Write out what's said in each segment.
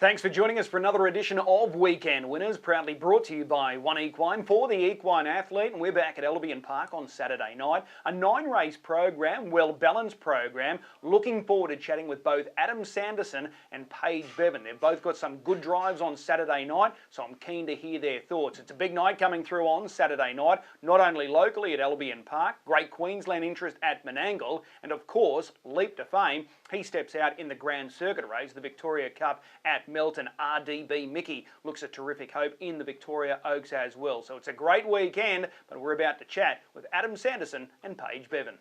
Thanks for joining us for another edition of Weekend Winners, proudly brought to you by 1Equine for the equine athlete. And we're back at Albion Park on Saturday night. A 9-race program, well-balanced program. Looking forward to chatting with both Adam Sanderson and Paige Bevan. They've both got some good drives on Saturday night, so I'm keen to hear their thoughts. It's a big night coming through on Saturday night, not only locally at Albion Park, great Queensland interest at Menangle, and of course, leap to fame, he steps out in the Grand Circuit race, the Victoria Cup at Melton. RDB Mickey looks a terrific hope in the Victoria Oaks as well. So it's a great weekend, but we're about to chat with Adam Sanderson and Paige Bevan.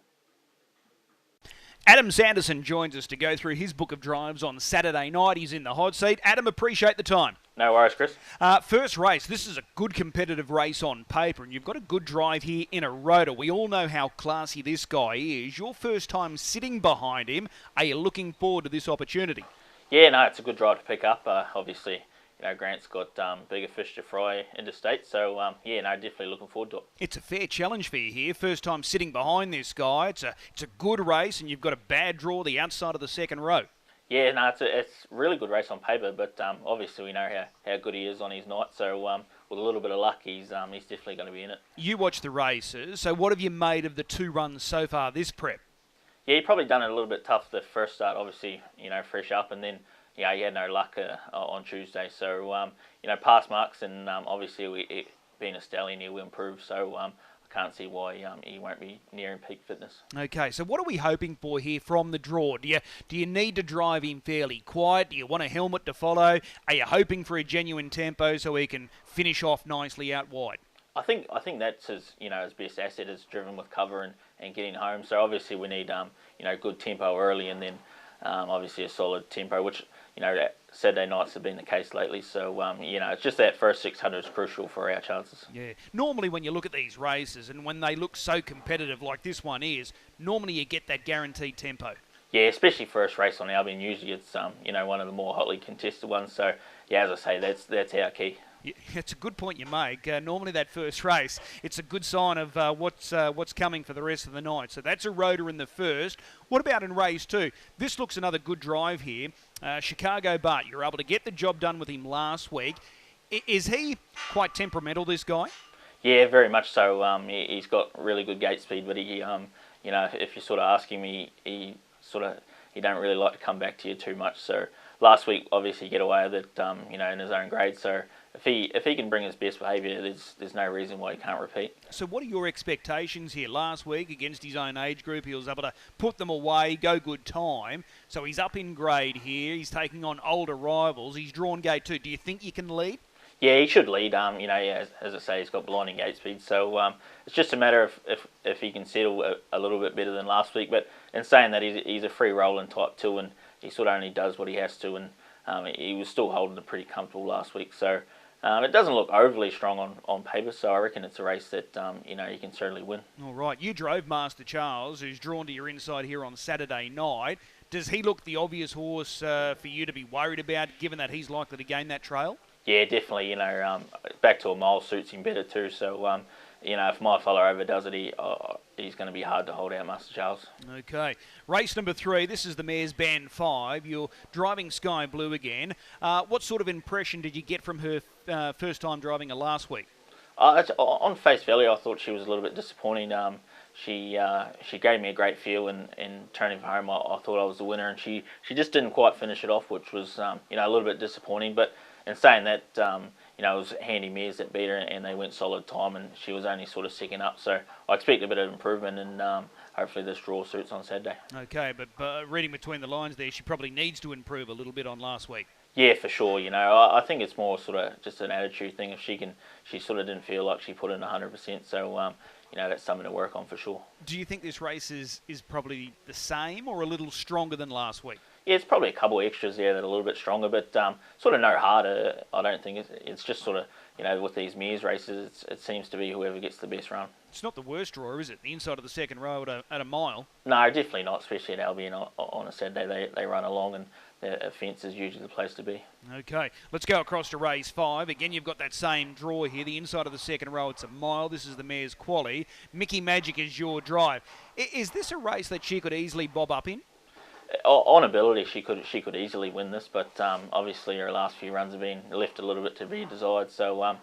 Adam Sanderson joins us to go through his book of drives on Saturday night. He's in the hot seat. Adam, appreciate the time. No worries, Chris. First race, this is a good competitive race on paper, and you've got a good drive here in a rotor. We all know how classy this guy is. Your first time sitting behind him. Are you looking forward to this opportunity? Yeah, no, it's a good drive to pick up. Obviously, Grant's got bigger fish to fry interstate, so yeah, no, definitely looking forward to it. It's a fair challenge for you here. First time sitting behind this guy. It's a good race, and you've got a bad draw the outside of the second row. Yeah, no, it's a really good race on paper, but obviously we know how good he is on his night, so with a little bit of luck, he's definitely going to be in it. You watch the races, so what have you made of the 2 runs so far this prep? Yeah, he probably done it a little bit tough the first start, obviously, fresh up, and then, he had no luck on Tuesday. So, past marks, and obviously, being a stallion, he will improve. So, I can't see why he won't be nearing peak fitness. Okay, so what are we hoping for here from the draw? Do you need to drive him fairly quiet? Do you want a helmet to follow? Are you hoping for a genuine tempo so he can finish off nicely out wide? I think that's his his best asset is driven with cover and getting home. So obviously we need good tempo early, and then obviously a solid tempo, which Saturday nights have been the case lately. So it's just that first 600 is crucial for our chances. Yeah. Normally when you look at these races and when they look so competitive like this one is, normally you get that guaranteed tempo. Yeah, especially first race on Albion. Usually it's one of the more hotly contested ones. So yeah, as I say, that's our key. It's a good point you make. Normally that first race, it's a good sign of what's coming for the rest of the night. So that's a rotor in the first. What about in race 2? This looks another good drive here. Chicago Bart, you were able to get the job done with him last week. Is he quite temperamental, this guy? Yeah, very much so. He's got really good gate speed, but he, if you sort of ask him, he don't really like to come back to you too much. So last week, obviously, get away with it, in his own grade. So if he can bring his best behaviour, there's no reason why he can't repeat. So what are your expectations here? Last week against his own age group, he was able to put them away, go good time. So he's up in grade here. He's taking on older rivals. He's drawn gate 2. Do you think you can lead? Yeah, he should lead. As I say, he's got blinding gate speed. So it's just a matter of if he can settle a little bit better than last week. But in saying that, he's a free rolling type 2, and he sort of only does what he has to. And he was still holding it pretty comfortable last week. So it doesn't look overly strong on paper. So I reckon it's a race that he can certainly win. All right, you drove Master Charles, who's drawn to your inside here on Saturday night. Does he look the obvious horse for you to be worried about, given that he's likely to gain that trail? Yeah, definitely. Back to a mile suits him better too. So, if my fella overdoes it, he's going to be hard to hold out, Master Charles. Okay. Race number 3. This is the mare's Band 5. You're driving Sky Blue again. What sort of impression did you get from her first time driving her last week? On face value, I thought she was a little bit disappointing. She gave me a great feel, and turning for home, I thought I was the winner, and she just didn't quite finish it off, which was a little bit disappointing. But in saying that, it was handy mares that beat her, and they went solid time, and she was only sort of second up. So I expect a bit of improvement, and hopefully this draw suits on Saturday. Okay, but reading between the lines there, she probably needs to improve a little bit on last week. Yeah, for sure. I think it's more sort of just an attitude thing. If she sort of didn't feel like she put in 100%. So that's something to work on for sure. Do you think this race is probably the same or a little stronger than last week? Yeah, it's probably a couple of extras there that are a little bit stronger, but sort of no harder. I don't think it's just sort of with these mares races, it seems to be whoever gets the best run. It's not the worst draw, is it? The inside of the second row at a mile. No, definitely not. Especially at Albion on a Saturday, they run along, and the fence is usually the place to be. Okay, let's go across to race 5. Again, you've got that same draw here. The inside of the second row, it's a mile. This is the mare's Quali. Mickey Magic is your drive. Is this a race that she could easily bob up in? on ability, she could easily win this, but obviously her last few runs have been left a little bit to be desired. So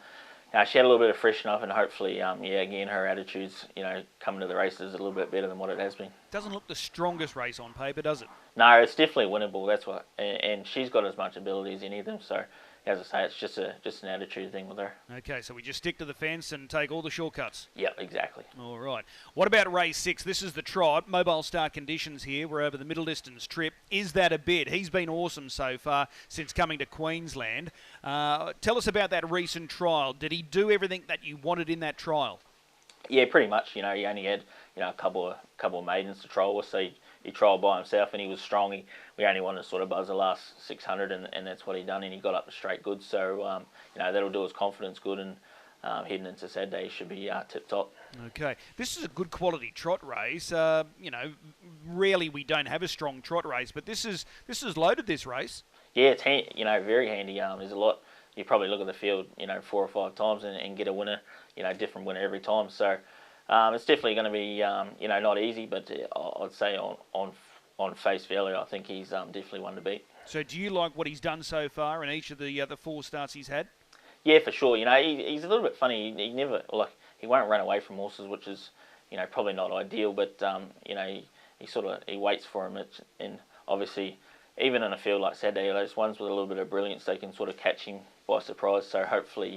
she had a little bit of freshen up, and hopefully, again, her attitude's coming to the races a little bit better than what it has been. Doesn't look the strongest race on paper, does it? No, it's definitely winnable. That's what, and she's got as much ability as any of them. So, as I say, it's just an attitude thing with her. Okay, so we just stick to the fence and take all the shortcuts. Yeah, exactly. All right. What about race 6? This is the trot. Mobile start conditions here. We're over the middle distance trip. Is that a bid? He's been awesome so far since coming to Queensland. Tell us about that recent trial. Did he do everything that you wanted in that trial? Yeah, pretty much. He only had a couple of maidens to trial with, so he trialled by himself, and he was strong. We only wanted to sort of buzz the last 600, and that's what he done, and he got up to straight good. So that'll do his confidence good, and heading into Saturday he should be tip top. Okay, this is a good quality trot race. Rarely we don't have a strong trot race, but this is loaded, this race. Yeah, it's very handy. There's a lot. You probably look at the field 4 or 5 times and get a winner, different winner every time. So it's definitely going to be not easy, but I'd say on face value, I think he's definitely one to beat. So do you like what he's done so far in each of the 4 starts he's had? Yeah, for sure. He's a little bit funny. He never he won't run away from horses, which is probably not ideal. But he waits for him, and obviously even in a field like Saturday, those ones with a little bit of brilliance, they can sort of catch him by surprise. So hopefully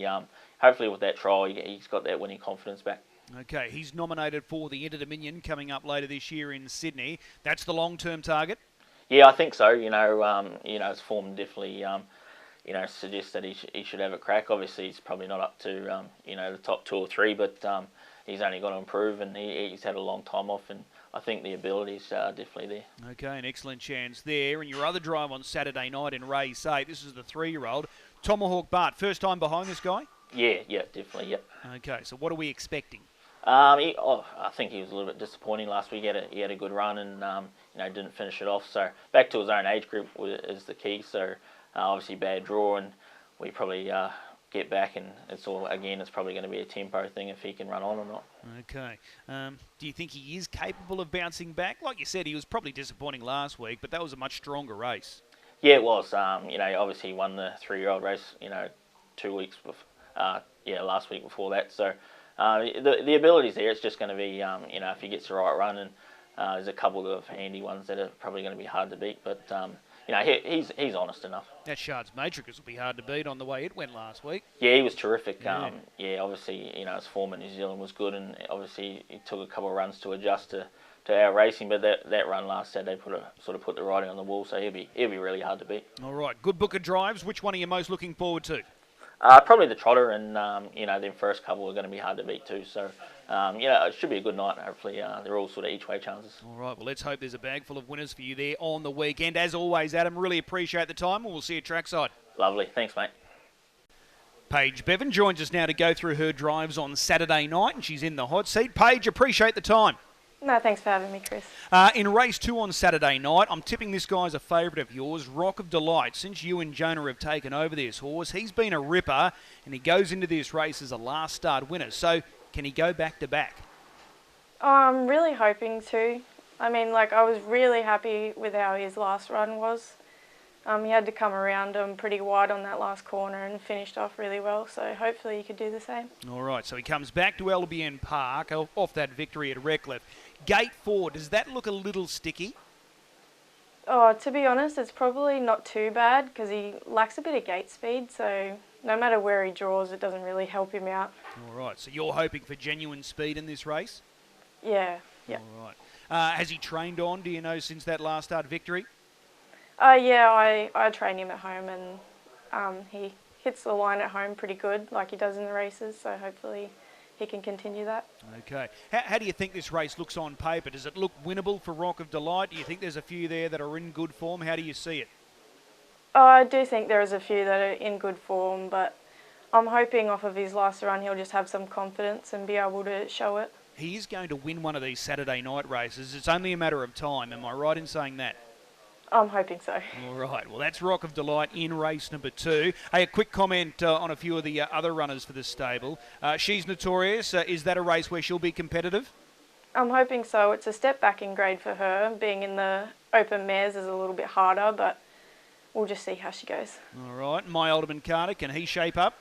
with that trial, he's got that winning confidence back. Okay, he's nominated for the Inter-Dominion coming up later this year in Sydney. That's the long-term target? Yeah, I think so. His form definitely suggests that he should have a crack. Obviously, he's probably not up to the top 2 or 3, but he's only got to improve, and he's had a long time off, and I think the ability's definitely there. Okay, an excellent chance there. And your other drive on Saturday night in race 8, this is the 3-year-old. Tomahawk Bart, first time behind this guy? Yeah, definitely, yeah. Okay, so what are we expecting? I think he was a little bit disappointing last week. He had a good run and didn't finish it off. So back to his own age group is the key. So obviously bad draw, and we probably get back, and it's probably going to be a tempo thing if he can run on or not. Okay. Do you think he is capable of bouncing back? Like you said, he was probably disappointing last week, but that was a much stronger race. Yeah, it was. Obviously he won the 3-year-old race. 2 weeks before. Last week before that. So. The ability's there. It's just going to be, if he gets the right run, and there's a couple of handy ones that are probably going to be hard to beat. But he's honest enough. That Shard's Matrix will be hard to beat on the way it went last week. Yeah, he was terrific. Yeah. Obviously, his form in New Zealand was good, and obviously he took a couple of runs to adjust to our racing. But that run last Saturday put the writing on the wall. So he'll be really hard to beat. All right, good book of drives. Which one are you most looking forward to? Probably the trotter, and them first couple are going to be hard to beat too. So, it should be a good night. Hopefully, they're all sort of each way chances. All right, well, let's hope there's a bag full of winners for you there on the weekend. As always, Adam, really appreciate the time, and we'll see you trackside. Lovely, thanks, mate. Paige Bevan joins us now to go through her drives on Saturday night, and she's in the hot seat. Paige, appreciate the time. No, thanks for having me, Chris. In race 2 on Saturday night, I'm tipping this guy's a favourite of yours, Rock of Delight. Since you and Jonah have taken over this horse, he's been a ripper, and he goes into this race as a last start winner. So, can he go back-to-back? I'm really hoping to. I was really happy with how his last run was. He had to come around pretty wide on that last corner and finished off really well, so hopefully he could do the same. All right, so he comes back to Albion Park off that victory at Redcliffe. Gate 4, does that look a little sticky? Oh, to be honest, it's probably not too bad because he lacks a bit of gate speed, so no matter where he draws, it doesn't really help him out. All right, so you're hoping for genuine speed in this race? Yeah. All right. Has he trained on, do you know, since that last start victory? Yeah, I train him at home, and he hits the line at home pretty good, like he does in the races, so hopefully he can continue that. Okay. How do you think this race looks on paper? Does it look winnable for Rock of Delight? Do you think there's a few there that are in good form? How do you see it? I do think there is a few that are in good form, but I'm hoping off of his last run he'll just have some confidence and be able to show it. He is going to win one of these Saturday night races. It's only a matter of time. Am I right in saying that? I'm hoping so. All right. Well, that's Rock of Delight in race number 2. Hey, a quick comment on a few of the other runners for this stable. She's Notorious. Is that a race where she'll be competitive? I'm hoping so. It's a step back in grade for her. Being in the open mares is a little bit harder, but we'll just see how she goes. All right. My Alderman Carter, can he shape up?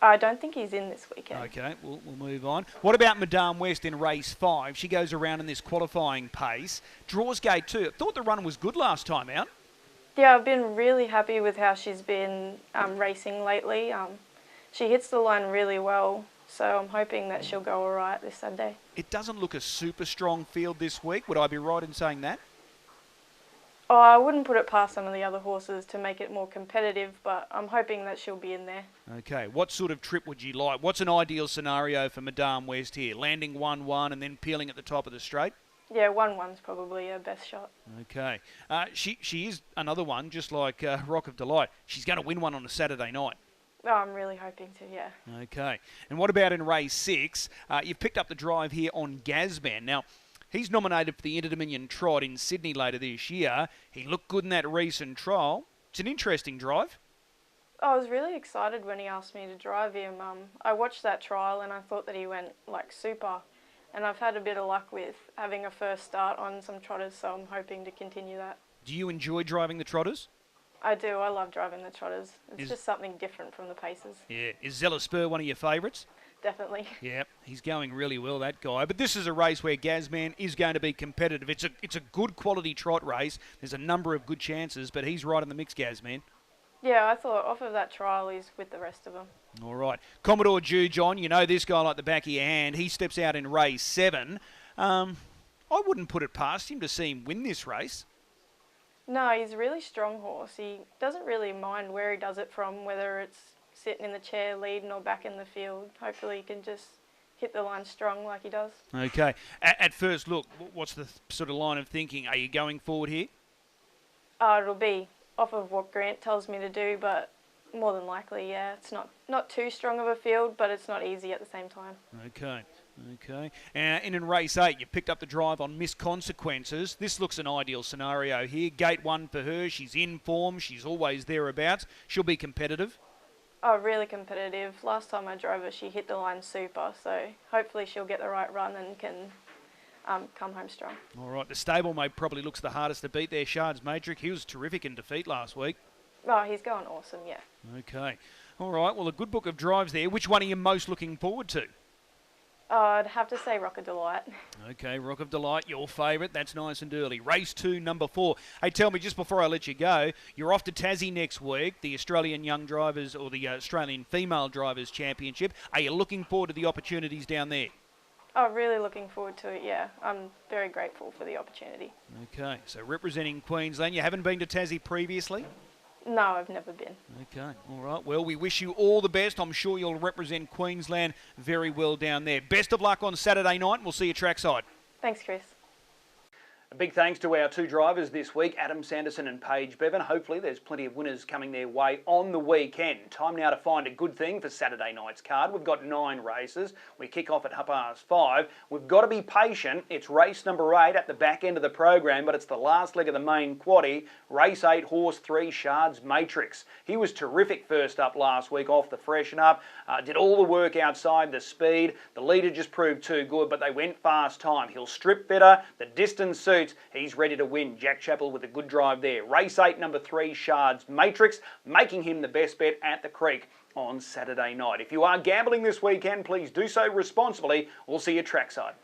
I don't think he's in this weekend. Okay, we'll move on. What about Madame West in race 5? She goes around in this qualifying pace. Draws gate 2. I thought the run was good last time out. Yeah, I've been really happy with how she's been racing lately. She hits the line really well, so I'm hoping that she'll go all right this Saturday. It doesn't look a super strong field this week. Would I be right in saying that? Oh, I wouldn't put it past some of the other horses to make it more competitive, but I'm hoping that she'll be in there. Okay, what sort of trip would you like? What's an ideal scenario for Madame West here? Landing 1-1 and then peeling at the top of the straight? Yeah, 1-1's probably her best shot. Okay. She is another one, just like Rock of Delight. She's going to win one on a Saturday night. Oh, I'm really hoping to, yeah. Okay. And what about in race 6? You've picked up the drive here on Gazman. Now, he's nominated for the Inter-Dominion Trot in Sydney later this year. He looked good in that recent trial. It's an interesting drive. I was really excited when he asked me to drive him. I watched that trial and I thought that he went like super. And I've had a bit of luck with having a first start on some trotters, so I'm hoping to continue that. Do you enjoy driving the trotters? I do. I love driving the trotters. It's just something different from the paces. Yeah. Is Zeller Spur one of your favourites? Definitely. Yeah, he's going really well, that guy. But this is a race where Gazman is going to be competitive. It's a good quality trot race. There's a number of good chances, but he's right in the mix, Gazman. Yeah, I thought off of that trial he's with the rest of them. All right. Commodore Jew John, you know this guy like the back of your hand. He steps out in race 7. I wouldn't put it past him to see him win this race. No, he's a really strong horse. He doesn't really mind where he does it from, whether it's sitting in the chair leading or back in the field. Hopefully he can just hit the line strong like he does. Okay. At first look, what's the sort of line of thinking? Are you going forward here? It'll be off of what Grant tells me to do, but more than likely, yeah. It's not too strong of a field, but it's not easy at the same time. Okay. And in race 8, you picked up the drive on Miss Consequences. This looks an ideal scenario here. Gate 1 for her. She's in form. She's always thereabouts. She'll be competitive. Oh, really competitive. Last time I drove her, she hit the line super, so hopefully she'll get the right run and can come home strong. All right, the stablemate probably looks the hardest to beat there, Shards Matrix. He was terrific in defeat last week. Oh, he's going awesome, yeah. Okay. All right, well, a good book of drives there. Which one are you most looking forward to? I'd have to say Rock of Delight. Okay, Rock of Delight, your favourite. That's nice and early. Race 2, number 4. Hey, tell me, just before I let you go, you're off to Tassie next week, the Australian Young Drivers or the Australian Female Drivers Championship. Are you looking forward to the opportunities down there? Oh, really looking forward to it, yeah. I'm very grateful for the opportunity. Okay, so representing Queensland. You haven't been to Tassie previously? No, I've never been. Okay, all right. Well, we wish you all the best. I'm sure you'll represent Queensland very well down there. Best of luck on Saturday night, and we'll see you trackside. Thanks, Chris. A big thanks to our 2 drivers this week, Adam Sanderson and Paige Bevan. Hopefully there's plenty of winners coming their way on the weekend. Time now to find a good thing for Saturday night's card. We've got 9 races. We kick off at 5:30. We've got to be patient. It's race number 8 at the back end of the program, but it's the last leg of the main quaddie. Race 8, horse 3, Shards Matrix. He was terrific first up last week off the freshen up. Did all the work outside the speed. The leader just proved too good, but they went fast time. He'll strip better. The distance suits. He's ready to win. Jack Chappell with a good drive there. Race 8, number 3, Shards Matrix, making him the best bet at the Creek on Saturday night. If you are gambling this weekend, please do so responsibly. We'll see you trackside.